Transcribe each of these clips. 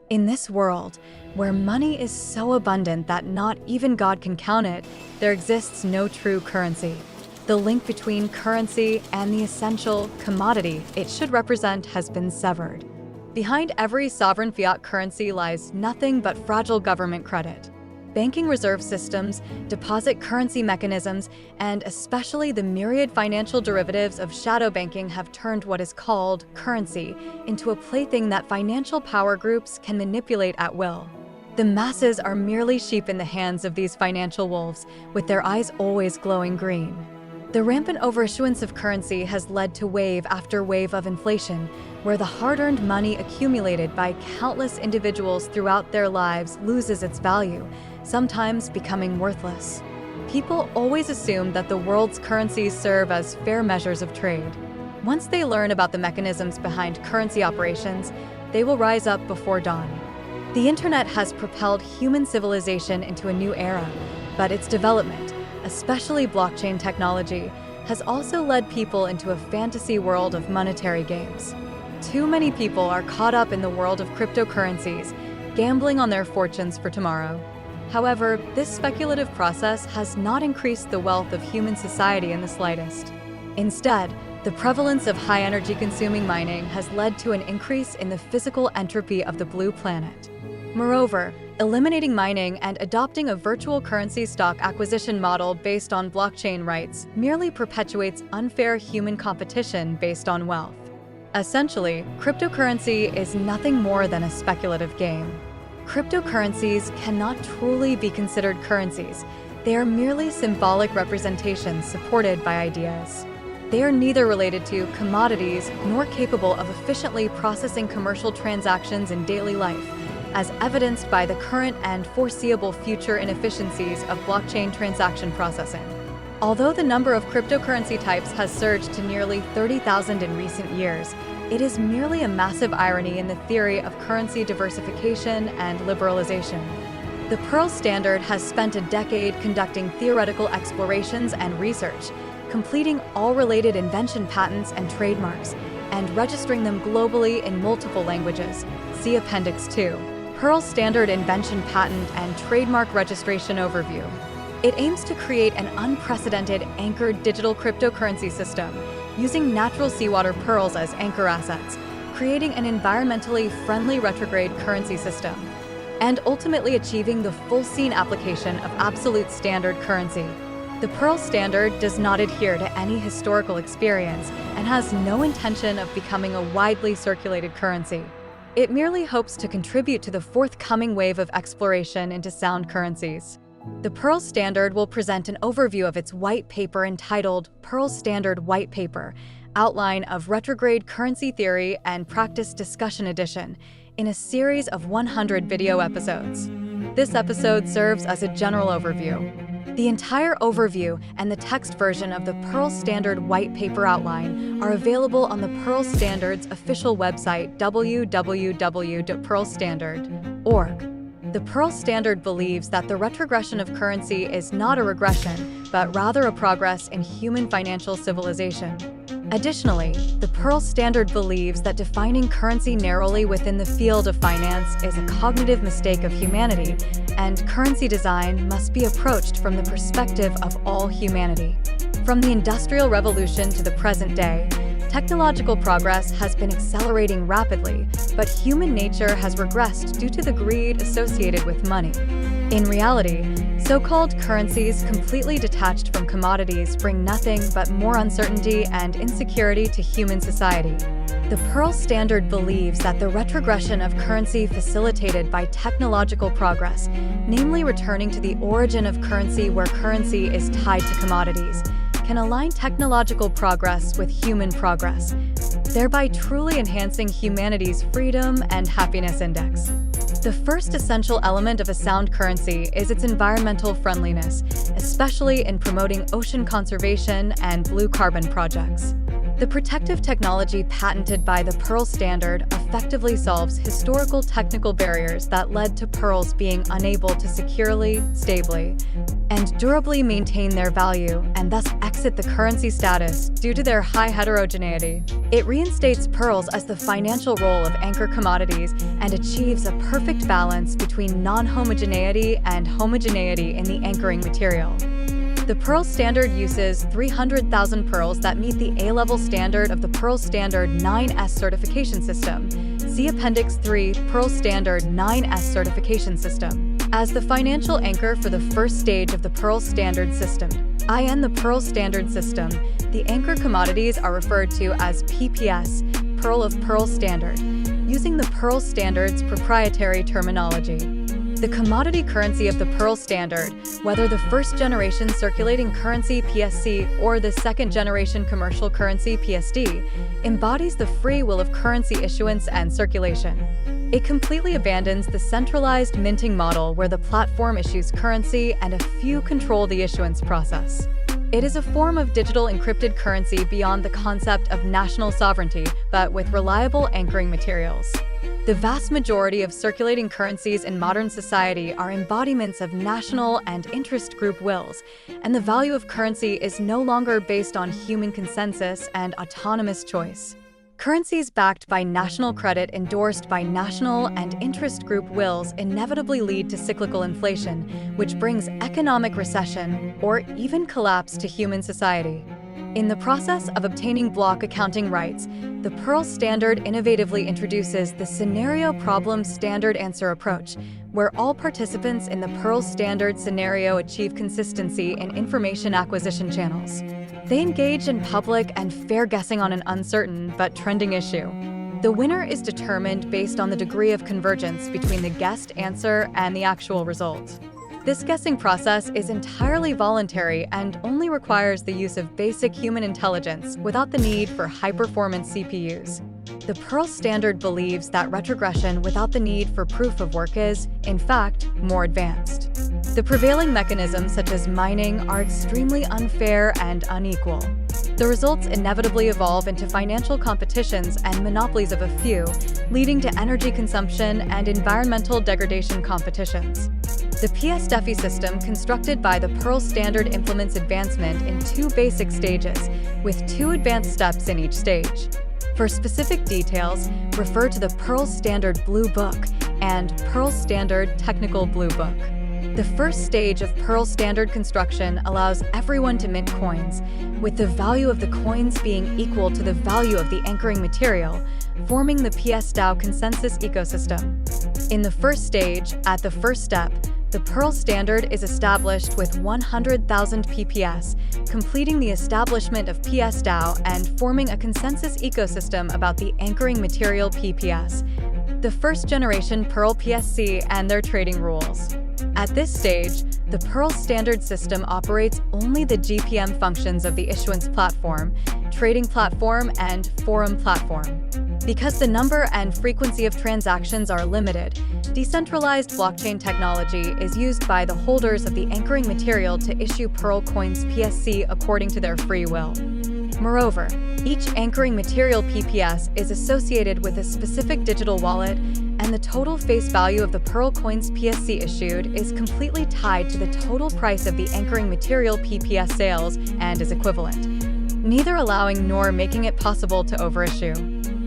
In this world, where money is so abundant that not even God can count it, there exists no true currency. The link between currency and the essential commodity it should represent has been severed. Behind every sovereign fiat currency lies nothing but fragile government credit. Banking reserve systems, deposit currency mechanisms, and especially the myriad financial derivatives of shadow banking have turned what is called currency into a plaything that financial power groups can manipulate at will. The masses are merely sheep in the hands of these financial wolves, with their eyes always glowing green. The rampant overissuance of currency has led to wave after wave of inflation, where the hard-earned money accumulated by countless individuals throughout their lives loses its value, sometimes becoming worthless. People always assume that the world's currencies serve as fair measures of trade. Once they learn about the mechanisms behind currency operations, they will rise up before dawn. The internet has propelled human civilization into a new era, but its development, especially blockchain technology, has also led people into a fantasy world of monetary games. Too many people are caught up in the world of cryptocurrencies, gambling on their fortunes for tomorrow. However, this speculative process has not increased the wealth of human society in the slightest. Instead, the prevalence of high-energy consuming mining has led to an increase in the physical entropy of the blue planet. Moreover, eliminating mining and adopting a virtual currency stock acquisition model based on blockchain rights merely perpetuates unfair human competition based on wealth. Essentially, cryptocurrency is nothing more than a speculative game. Cryptocurrencies cannot truly be considered currencies. They are merely symbolic representations supported by ideas. They are neither related to commodities nor capable of efficiently processing commercial transactions in daily life, as evidenced by the current and foreseeable future inefficiencies of blockchain transaction processing. Although the number of cryptocurrency types has surged to nearly 30,000 in recent years, it is merely a massive irony in the theory of currency diversification and liberalization. The Pearl Standard has spent a decade conducting theoretical explorations and research, completing all related invention patents and trademarks, and registering them globally in multiple languages. See Appendix 2. Pearl Standard Invention Patent and Trademark Registration Overview. It aims to create an unprecedented anchored digital cryptocurrency system, using natural seawater pearls as anchor assets, creating an environmentally friendly retrograde currency system, and ultimately achieving the full scene application of absolute standard currency. The Pearl Standard does not adhere to any historical experience and has no intention of becoming a widely circulated currency. It merely hopes to contribute to the forthcoming wave of exploration into sound currencies. The Pearl Standard will present an overview of its white paper entitled Pearl Standard White Paper, Outline of Retrograde Currency Theory and Practice Discussion Edition, in a series of 100 video episodes. This episode serves as a general overview. The entire overview and the text version of the Pearl Standard White Paper Outline are available on the Pearl Standard's official website www.pearlstandard.org. The Pearl Standard believes that the retrogression of currency is not a regression, but rather a progress in human financial civilization. Additionally, the Pearl Standard believes that defining currency narrowly within the field of finance is a cognitive mistake of humanity, and currency design must be approached from the perspective of all humanity. From the Industrial Revolution to the present day, technological progress has been accelerating rapidly, but human nature has regressed due to the greed associated with money. In reality, so-called currencies completely detached from commodities bring nothing but more uncertainty and insecurity to human society. The Pearl Standard believes that the retrogression of currency facilitated by technological progress, namely returning to the origin of currency where currency is tied to commodities, can align technological progress with human progress, thereby truly enhancing humanity's freedom and happiness index. The first essential element of a sound currency is its environmental friendliness, especially in promoting ocean conservation and blue carbon projects. The protective technology patented by the Pearl standard effectively solves historical technical barriers that led to pearls being unable to securely, stably, and durably maintain their value and thus exit the currency status due to their high heterogeneity. It reinstates pearls as the financial role of anchor commodities and achieves a perfect balance between non-homogeneity and homogeneity in the anchoring material. The Pearl standard uses 300,000 pearls that meet the A-level standard of the Pearl Standard 9S certification system. See Appendix 3, Pearl Standard 9S certification system. As the financial anchor for the first stage of the Pearl standard system, in the Pearl standard system, the anchor commodities are referred to as PPS, Pearl of Pearl Standard, using the Pearl standard's proprietary terminology. The commodity currency of the Pearl standard, whether the first-generation circulating currency PSC or the second-generation commercial currency PSD, embodies the free will of currency issuance and circulation. It completely abandons the centralized minting model where the platform issues currency and a few control the issuance process. It is a form of digital encrypted currency beyond the concept of national sovereignty, but with reliable anchoring materials. The vast majority of circulating currencies in modern society are embodiments of national and interest group wills, and the value of currency is no longer based on human consensus and autonomous choice. Currencies backed by national credit endorsed by national and interest group wills inevitably lead to cyclical inflation, which brings economic recession or even collapse to human society. In the process of obtaining block accounting rights, the Pearl standard innovatively introduces the scenario problem standard answer approach, where all participants in the Pearl standard scenario achieve consistency in information acquisition channels. They engage in public and fair guessing on an uncertain but trending issue. The winner is determined based on the degree of convergence between the guessed answer and the actual result. This guessing process is entirely voluntary and only requires the use of basic human intelligence without the need for high-performance CPUs. The Pearl standard believes that retrogression without the need for proof of work is, in fact, more advanced. The prevailing mechanisms, such as mining, are extremely unfair and unequal. The results inevitably evolve into financial competitions and monopolies of a few, leading to energy consumption and environmental degradation competitions. The PS-DeFi system constructed by the Pearl standard implements advancement in two basic stages, with two advanced steps in each stage. For specific details, refer to the Pearl Standard Blue Book and Pearl Standard Technical Blue Book. The first stage of Pearl standard construction allows everyone to mint coins, with the value of the coins being equal to the value of the anchoring material, forming the PS-DAO consensus ecosystem. In the first stage, at the first step, the Pearl standard is established with 100,000 PPS, completing the establishment of PS-DAO and forming a consensus ecosystem about the anchoring material PPS, the first-generation Pearl PSC and their trading rules. At this stage, the Pearl standard system operates only the GPM functions of the issuance platform, trading platform, and forum platform. Because the number and frequency of transactions are limited, decentralized blockchain technology is used by the holders of the anchoring material to issue Pearl coins PSC according to their free will. Moreover, each anchoring material PPS is associated with a specific digital wallet, and the total face value of the Pearl coins PSC issued is completely tied to the total price of the anchoring material PPS sales and is equivalent, neither allowing nor making it possible to overissue.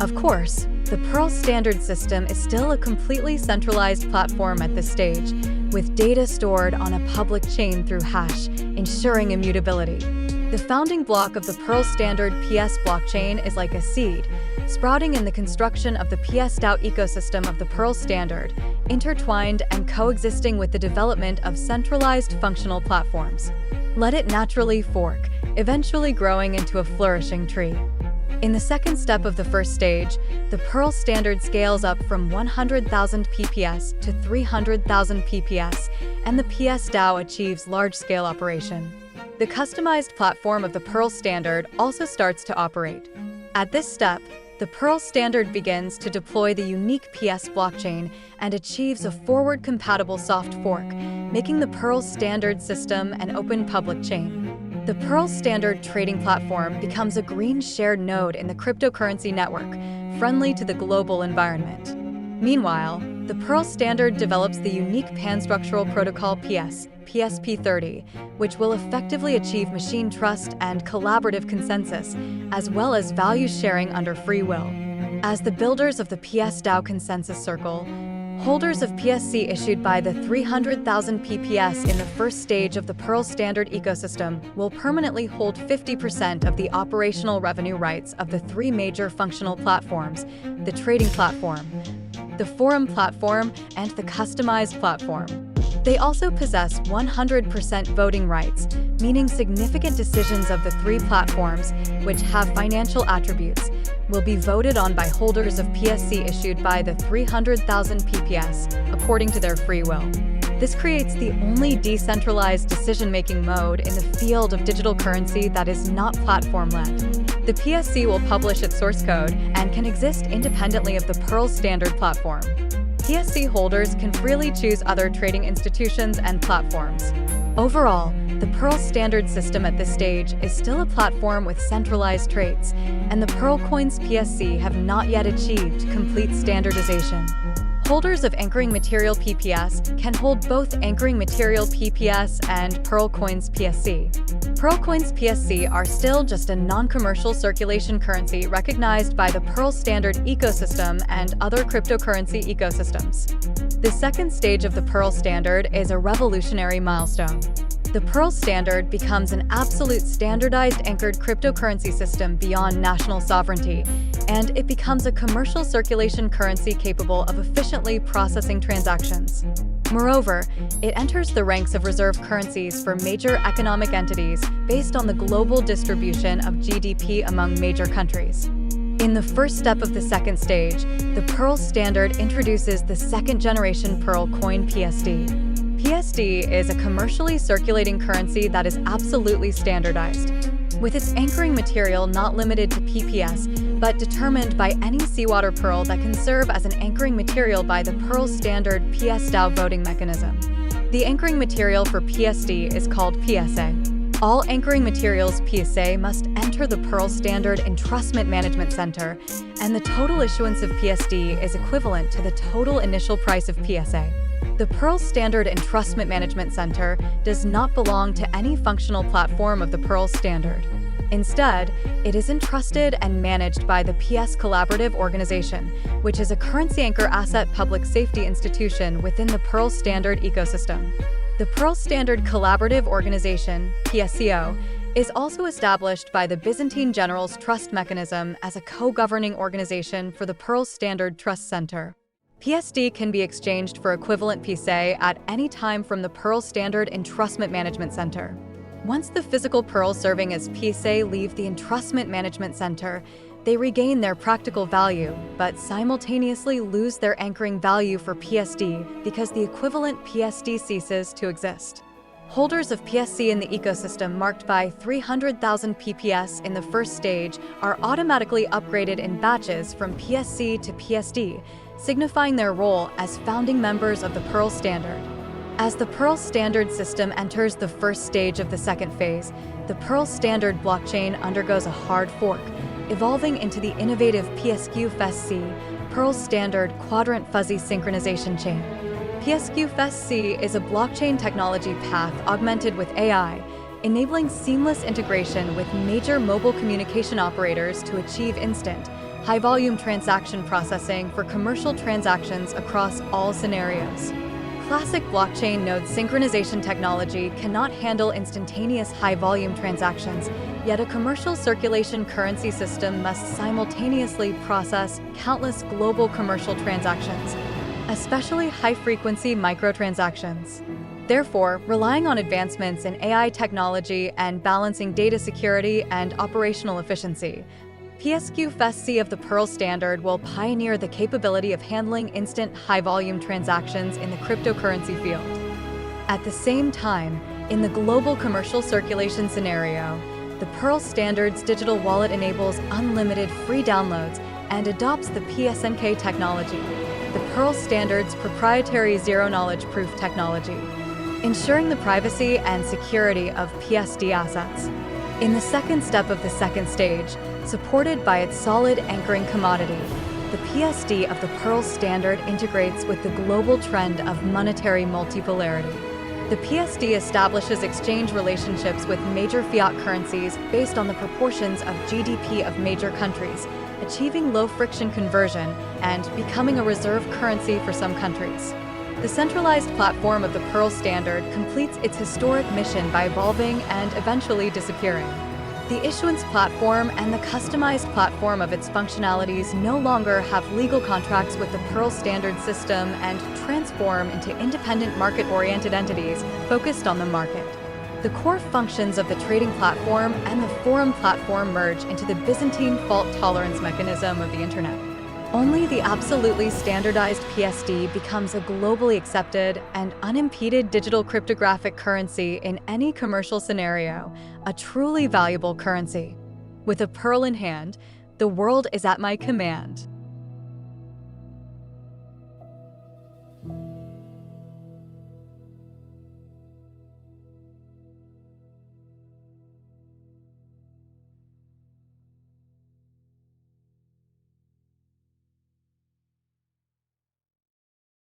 Of course, the Pearl standard system is still a completely centralized platform at this stage, with data stored on a public chain through hash, ensuring immutability. The founding block of the Pearl standard PS blockchain is like a seed, sprouting in the construction of the PS-DAO ecosystem of the Pearl standard, intertwined and coexisting with the development of centralized functional platforms. Let it naturally fork, eventually growing into a flourishing tree. In the second step of the first stage, the Pearl standard scales up from 100,000 PPS to 300,000 PPS, and the PS-DAO achieves large-scale operation. The customized platform of the Pearl standard also starts to operate. At this step, the Pearl standard begins to deploy the unique PS blockchain and achieves a forward-compatible soft fork, making the Pearl standard system an open public chain. The Pearl Standard trading platform becomes a green shared node in the cryptocurrency network, friendly to the global environment. Meanwhile, the Pearl Standard develops the unique panstructural protocol PSP30, which will effectively achieve machine trust and collaborative consensus, as well as value sharing under free will. As the builders of the PS-DAO Consensus Circle, holders of PSC issued by the 300,000 PPS in the first stage of the Pearl Standard ecosystem will permanently hold 50% of the operational revenue rights of the three major functional platforms: the trading platform, the forum platform, and the customized platform. They also possess 100% voting rights, meaning significant decisions of the three platforms, which have financial attributes, will be voted on by holders of PSC issued by the 300,000 PPS, according to their free will. This creates the only decentralized decision-making mode in the field of digital currency that is not platform-led. The PSC will publish its source code and can exist independently of the Pearl Standard platform. PSC holders can freely choose other trading institutions and platforms. Overall, the Pearl Standard system at this stage is still a platform with centralized traits, and the Pearl Coins PSC have not yet achieved complete standardization. Holders of Anchoring Material PPS can hold both Anchoring Material PPS and Pearl Coins PSC. Pearl Coins PSC are still just a non-commercial circulation currency recognized by the Pearl Standard ecosystem and other cryptocurrency ecosystems. The second stage of the Pearl Standard is a revolutionary milestone. The Pearl Standard becomes an absolute standardized anchored cryptocurrency system beyond national sovereignty, and it becomes a commercial circulation currency capable of efficiently processing transactions. Moreover, it enters the ranks of reserve currencies for major economic entities based on the global distribution of GDP among major countries. In the first step of the second stage, the Pearl Standard introduces the second-generation Pearl Coin PSD. PSD is a commercially circulating currency that is absolutely standardized, with its anchoring material not limited to PPS, but determined by any seawater pearl that can serve as an anchoring material by the Pearl Standard PS-DAO voting mechanism. The anchoring material for PSD is called PSA. All anchoring materials PSA must enter the Pearl Standard Entrustment Management Center, and the total issuance of PSD is equivalent to the total initial price of PSA. The Pearl Standard Entrustment Management Center does not belong to any functional platform of the Pearl Standard. Instead, it is entrusted and managed by the PS Collaborative Organization, which is a currency anchor asset public safety institution within the Pearl Standard ecosystem. The Pearl Standard Collaborative Organization, PSCO, is also established by the Byzantine Generals Trust Mechanism as a co-governing organization for the Pearl Standard Trust Center. PSD can be exchanged for equivalent PSA at any time from the Pearl Standard Entrustment Management Center. Once the physical pearls serving as PSA leave the Entrustment Management Center, they regain their practical value, but simultaneously lose their anchoring value for PSD because the equivalent PSD ceases to exist. Holders of PSC in the ecosystem marked by 300,000 PPS in the first stage are automatically upgraded in batches from PSC to PSD, signifying their role as founding members of the Pearl Standard. As the Pearl Standard system enters the first stage of the second phase, the Pearl Standard blockchain undergoes a hard fork, evolving into the innovative PSQ-FESC, Pearl Standard Quadrant Fuzzy Synchronization Chain. PSQ-FESC is a blockchain technology path augmented with AI, enabling seamless integration with major mobile communication operators to achieve instant, high-volume transaction processing for commercial transactions across all scenarios. Classic blockchain node synchronization technology cannot handle instantaneous high-volume transactions, yet a commercial circulation currency system must simultaneously process countless global commercial transactions, especially high-frequency microtransactions. Therefore, relying on advancements in AI technology and balancing data security and operational efficiency, PSQ-FESC of the Pearl Standard will pioneer the capability of handling instant high-volume transactions in the cryptocurrency field. At the same time, in the global commercial circulation scenario, the Pearl Standard's digital wallet enables unlimited free downloads and adopts the PSNK technology, the Pearl Standard's proprietary zero-knowledge proof technology. ensuring the privacy and security of PSD assets. In the second step of the second stage, supported by its solid anchoring commodity, the PSD of the Pearl Standard integrates with the global trend of monetary multipolarity. The PSD establishes exchange relationships with major fiat currencies based on the proportions of GDP of major countries, achieving low-friction conversion and becoming a reserve currency for some countries. The centralized platform of the Pearl Standard completes its historic mission by evolving and eventually disappearing. The issuance platform and the customized platform of its functionalities no longer have legal contracts with the Pearl Standard system and transform into independent market-oriented entities focused on the market. The core functions of the trading platform and the forum platform merge into the Byzantine fault tolerance mechanism of the Internet. Only the absolutely standardized PSD becomes a globally accepted and unimpeded digital cryptographic currency in any commercial scenario, a truly valuable currency. With a pearl in hand, the world is at my command.